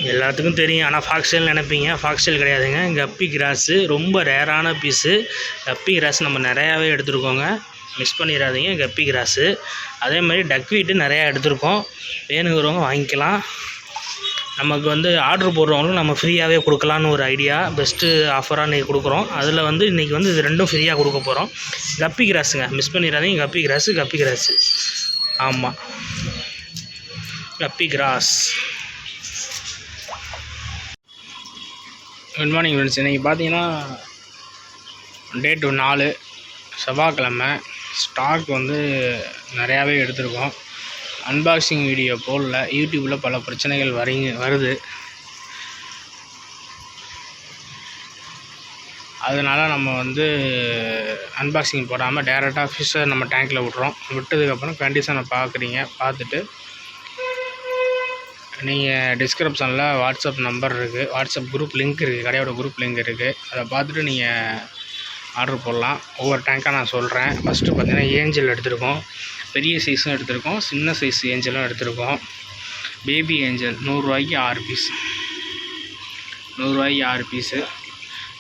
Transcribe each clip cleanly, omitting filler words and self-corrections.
எல்லாத்துக்கும் தெரியும். ஆனால் ஃபாக்ஸ்டெயில் நினைப்பீங்க, ஃபாக்ஸ்டெயில் கிடையாதுங்க. கப்பி கிராஸு ரொம்ப ரேரான பீஸு. கப்பி கிராஸ் நம்ம நிறையாவே எடுத்துருக்கோங்க, மிஸ் பண்ணிடாதீங்க. கப்பி கிராஸு அதே மாதிரி டக்வீட்டு நிறையா எடுத்திருக்கோம். வேணுங்கிறவங்க வாங்கிக்கலாம். நமக்கு வந்து ஆர்டர் போடுறவங்களும் நம்ம ஃப்ரீயாகவே கொடுக்கலான்னு ஒரு ஐடியா, பெஸ்ட்டு ஆஃபராக இன்றைக்கி கொடுக்குறோம். அதில் வந்து இன்றைக்கி வந்து இது ரெண்டும் ஃப்ரீயாக கொடுக்க போகிறோம். கப்பி கிராஸுங்க, மிஸ் பண்ணிடாதீங்க. கப்பி கிராஸு ஆமாம், கப்பி கிராஸ். Good morning friends. இன்றைக்கி பார்த்தீங்கன்னா டேட் 4 செவ்வாய்க்கிழமை. ஸ்டாக் வந்து நிறையாவே எடுத்திருக்கோம். அன்பாக்சிங் வீடியோ போடல, யூடியூப்பில் பல பிரச்சனைகள் வருது. அதனால் நம்ம வந்து அன்பாக்சிங் போடாமல் டேரெக்டாக ஃபிஷ்ஷை நம்ம டேங்க்கில் விட்றோம். விட்டதுக்கப்புறம் கண்டிஷனை பார்க்குறீங்க. பார்த்துட்டு நீங்கள் டிஸ்கிரிப்ஷனில் வாட்ஸ்அப் நம்பர் இருக்குது, வாட்ஸ்அப் குரூப் லிங்க் இருக்குது, கடையோட குரூப் லிங்க் இருக்குது. அதை பார்த்துட்டு நீங்கள் ஆர்டர் போடலாம். ஒவ்வொரு டேங்காக நான் சொல்கிறேன். ஃபஸ்ட்டு பார்த்தீங்கன்னா ஏஞ்சல் எடுத்திருக்கோம், பெரிய சைஸும் எடுத்திருக்கோம், சின்ன சைஸ் ஏஞ்சலும் எடுத்திருக்கோம். பேபி ஏஞ்சல் 100 ரூபாய்க்கு 6 பீஸ், 100 ரூபாய்க்கு 6 பீஸு.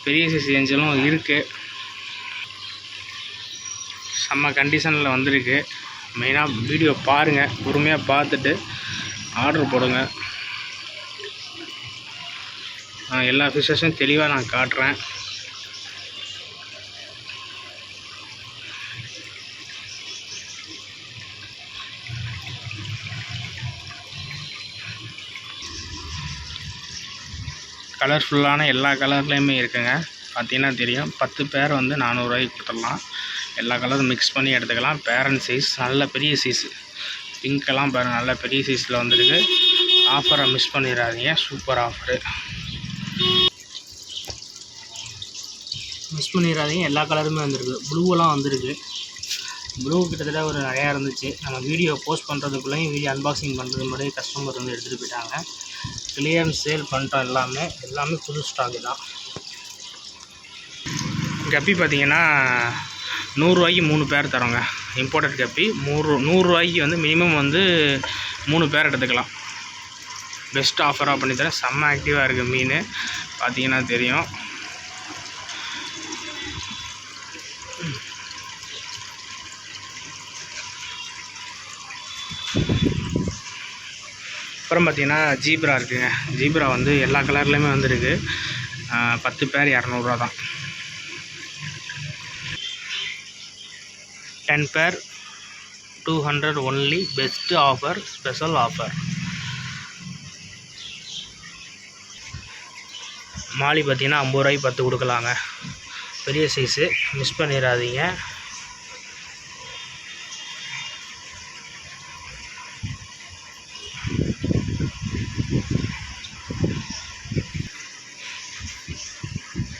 பெரிய சைஸ் ஏஞ்சலும் இருக்குது, செம்ம கண்டிஷனில் வந்திருக்கு. மெயினாக வீடியோ பாருங்கள், பொறுமையாக பார்த்துட்டு ஆர்டர் போடுங்க. எல்லா ஃபிஷ்ஷஸும் தெளிவாக நான் காட்டுறேன். கலர்ஃபுல்லான எல்லா கலர்லேயுமே இருக்குங்க. பார்த்தீங்கன்னா தெரியும். 10 பேர் வந்து 400 ரூபாய்க்கு கொடுத்துடலாம். எல்லா கலரும் மிக்ஸ் பண்ணி எடுத்துக்கலாம். பேரண்ட் சைஸ் நல்ல பெரிய சைஸு, பிங்க்கெல்லாம் பாருங்கள், நல்ல பெரிய சைஸில் வந்துருக்கு. ஆஃபரை மிஸ் பண்ணிடாதீங்க, சூப்பர் ஆஃபரு, மிஸ் பண்ணிடாதீங்க. எல்லா கலருமே வந்துருக்கு. ப்ளூவெல்லாம் வந்துருக்கு. ப்ளூ கிட்டத்தட்ட ஒரு நிறையா இருந்துச்சு. நம்ம வீடியோ போஸ்ட் பண்ணுறதுக்குள்ளேயும் வீடியோ அன்பாக்சிங் பண்ணுறது முன்னாடி கஸ்டமர் வந்து எடுத்துகிட்டு போயிட்டாங்க. கிளியரன்ஸ் சேல் பண்ணிட்டோம். எல்லாமே புது ஸ்டாக்கு தான். கப்பி பார்த்திங்கன்னா 100 ரூபாய்க்கு 3 பேர் தரோங்க. இம்போர்ட்டட் கப்பி 100 ரூபாய்க்கு வந்து மினிமம் வந்து 3 பேர் எடுத்துக்கலாம். பெஸ்ட் ஆஃபராக பண்ணித்தரேன். செம்ம ஆக்டிவாக இருக்குது மீன், பார்த்திங்கன்னா தெரியும். அப்புறம் பார்த்திங்கன்னா ஜீப்ரா இருக்குதுங்க. ஜீப்ரா வந்து எல்லா கலர்லேயுமே வந்துருக்கு. 10 பேர் 200 ரூபா தான். 10 பேர் 200 only. Best offer, special offer. மாலி பார்த்திங்கன்னா 50 ரூபாய்க்கு 10 கொடுக்கலாங்க. பெரிய சைஸு, மிஸ் பண்ணிடாதீங்க.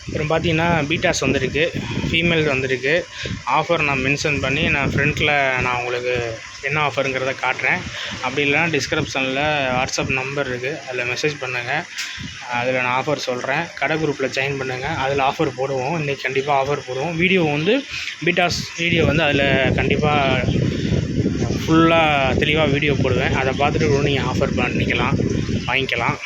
அப்புறம் பார்த்தீங்கன்னா பீட்டாஸ் வந்துருக்கு, ஃபீமேல் வந்துருக்கு. ஆஃபர் நான் மென்ஷன் பண்ணி நான் ஃப்ரண்ட்டில் நான் உங்களுக்கு என்ன ஆஃபருங்கிறத காட்டுறேன். அப்படி இல்லைனா டிஸ்கிரிப்ஷனில் வாட்ஸ்அப் நம்பர் இருக்குது, அதில் மெசேஜ் பண்ணுங்கள். அதில் நான் ஆஃபர் சொல்கிறேன். கடை குரூப்பில் ஜாயின் பண்ணுங்கள், அதில் ஆஃபர் போடுவோம். இன்றைக்கி கண்டிப்பாக ஆஃபர் போடுவோம். வீடியோ வந்து பீட்டாஸ் வீடியோ வந்து அதில் கண்டிப்பாக ஃபுல்லாக தெளிவாக வீடியோ போடுவேன். அதை பார்த்துட்டு கூட நீங்கள் ஆஃபர் பண்ணிக்கலாம், வாங்கிக்கலாம்.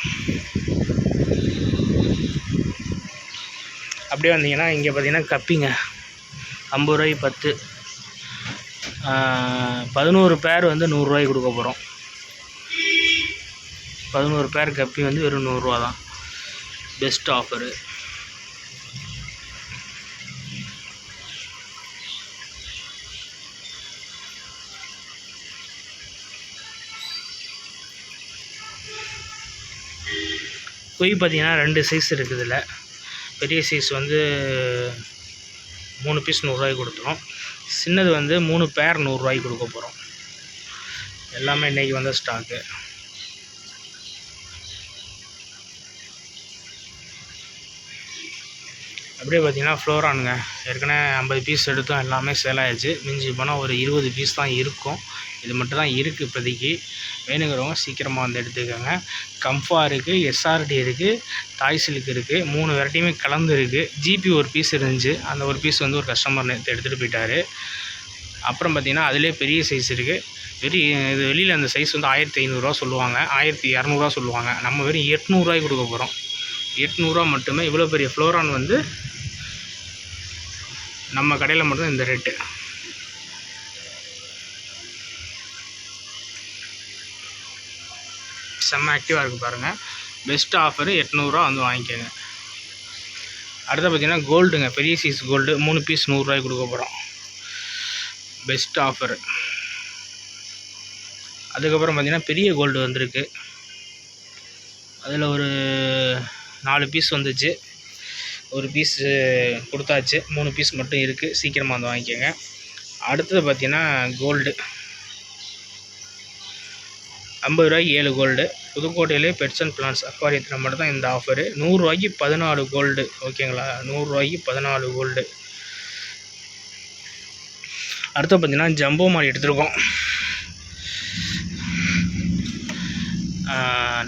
அப்படியே வந்தீங்கன்னா இங்கே பார்த்தீங்கன்னா கப்பிங்க 50 ரூபாய்க்கு 10, 11 பேர் வந்து 100 ரூபாய்க்கு கொடுக்க போகிறோம். 11 பேர் கப்பி வந்து வெறும் 100 ரூபா தான். Best offer. பொய் பார்த்தீங்கன்னா 2 சைஸ் இருக்குது. இதில் பெரிய சைஸ் வந்து 3 பீஸ் 100 ரூபாய்க்கு கொடுத்துரும். சின்னது வந்து 3 பேர் 100 ரூபாய்க்கு கொடுக்க போகிறோம். எல்லாமே இன்றைக்கி வந்த ஸ்டாக்கு. அப்படியே பார்த்திங்கன்னா ஃப்ளோரானுங்க ஏற்கனவே 50 பீஸ் எடுத்தோம், எல்லாமே சேல் ஆகிடுச்சு. மிஞ்சி போனால் ஒரு 20 பீஸ் தான் இருக்கும். இது மட்டும் தான் இருக்குது இப்போதைக்கு. வேணுங்கிறவங்க சீக்கிரமாக வந்து எடுத்துக்கோங்க. கம்ஃபா இருக்குது, எஸ்ஆர்டி இருக்குது, தாய் சில்க் இருக்குது. 3 வெரைட்டியுமே கலந்து இருக்குது. ஜிபி ஒரு பீஸ் இருந்துச்சு, அந்த ஒரு பீஸ் வந்து ஒரு கஸ்டமர் எடுத்துகிட்டு போயிட்டார். அப்புறம் பார்த்திங்கன்னா அதிலே பெரிய சைஸ் இருக்குது. இது வெளியில் அந்த சைஸ் வந்து 1500 சொல்லுவாங்க, 1200 சொல்லுவாங்க. நம்ம வெறும் 800 கொடுக்க போகிறோம். 800 மட்டுமே. இவ்வளோ பெரிய ஃப்ளோரான் வந்து நம்ம கடையில் மட்டும் இந்த ரேட்டு. செம்ம ஆக்டிவாக இருக்குது பாருங்கள். பெஸ்ட் ஆஃபரு 800 வந்து வாங்கிக்கோங்க. அடுத்து பார்த்திங்கன்னா கோல்டுங்க, பெரிய சைஸ் கோல்டு 3 பீஸ் 100 கொடுக்க போகிறோம். Best offer. அதுக்கப்புறம் பார்த்திங்கன்னா பெரிய கோல்டு வந்திருக்கு. அதில் ஒரு 4 பீஸ் வந்துச்சு, ஒரு பீஸ் கொடுத்தாச்சு, 3 பீஸ் மட்டும் இருக்குது. சீக்கிரமாக வந்து வாங்கிக்கோங்க. அடுத்தது பார்த்திங்கன்னா கோல்டு 50 ரூபாய்க்கு 7 கோல்டு. புதுக்கோட்டையிலே பெட்ஸ் அண்ட் பிளான்ஸ் அக்வாரியத்தில் மட்டும் தான் இந்த ஆஃபரு. 100 ரூபாய்க்கு 14 கோல்டு. ஓகேங்களா, 100 ரூபாய்க்கு 14 கோல்டு. அடுத்து பார்த்திங்கன்னா ஜம்போ மாடி எடுத்துருக்கோம்.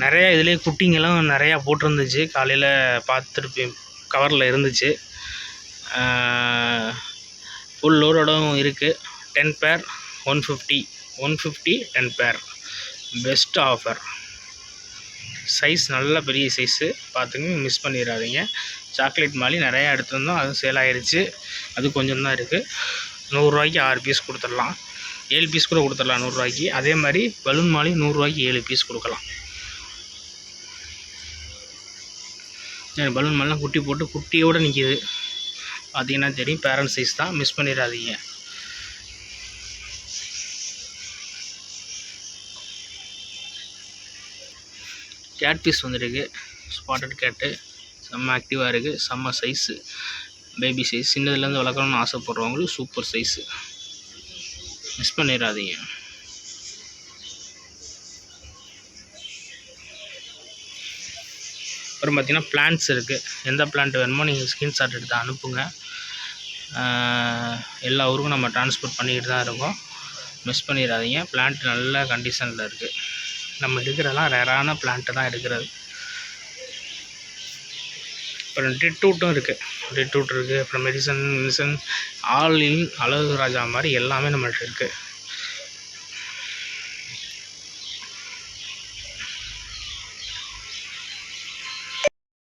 நிறையா இதிலே குட்டிங்கெல்லாம் நிறையா போட்டிருந்துச்சு. காலையில் பார்த்துருப்பேன், கவரில் இருந்துச்சு. ஃபுல் லோடோடும் இருக்குது. 10 பேர் 150 10 பேர். Best offer. சைஸ் நல்ல பெரிய சைஸு, பார்த்துங்க, மிஸ் பண்ணிடாதீங்க. சாக்லேட் மாலி நிறையா எடுத்துருந்தோம், அதுவும் சேல் ஆகிடுச்சு. அது கொஞ்சம் தான் இருக்குது. 100 ரூபாய்க்கு 6 பீஸ் கொடுத்துடலாம், 7 பீஸ் கூட கொடுத்துடலாம் 100 ரூபாய்க்கு. அதே மாதிரி பலூன் மாலி 100 ரூபாய்க்கு 7 பீஸ் கொடுக்கலாம். பலூன் மாலாம் குட்டி போட்டு குட்டியோடு நிற்கிது, பார்த்தீங்கன்னா தெரியும். பேரண்ட் சைஸ் தான், மிஸ் பண்ணிடாதீங்க. கேட் பீஸ் வந்துருக்கு, ஸ்பாட்டட் கேட்டு. செம்ம ஆக்டிவாக இருக்குது, செம்ம சைஸு, பேபி சைஸ். சின்னதுலேருந்து வளர்க்கணும்னு ஆசைப்படுறவங்களுக்கு சூப்பர் சைஸு, மிஸ் பண்ணிடாதீங்க. அப்புறம் பார்த்திங்கன்னா பிளான்ட்ஸ் இருக்குது. எந்த பிளான்ட் வேணுமோ நீங்கள் ஸ்க்ரீன்ஷாட் எடுத்து அனுப்புங்க. எல்லா ஊருக்கும் நம்ம ட்ரான்ஸ்போர்ட் பண்ணிக்கிட்டு தான் இருக்கோம், மிஸ் பண்ணிடாதீங்க. பிளான்ட் நல்ல கண்டிஷனில் இருக்குது. நம்ம எடுக்கிறதெல்லாம் ரேரான பிளான்ட்டு தான் எடுக்கிறது. அப்புறம் டிட்ரூட்டும் இருக்குது, டிட்ரூட் இருக்குது. அப்புறம் மெடிசன் ஆல் இன் அழகு ராஜா மாதிரி எல்லாமே நம்மள்ட்ட இருக்குது.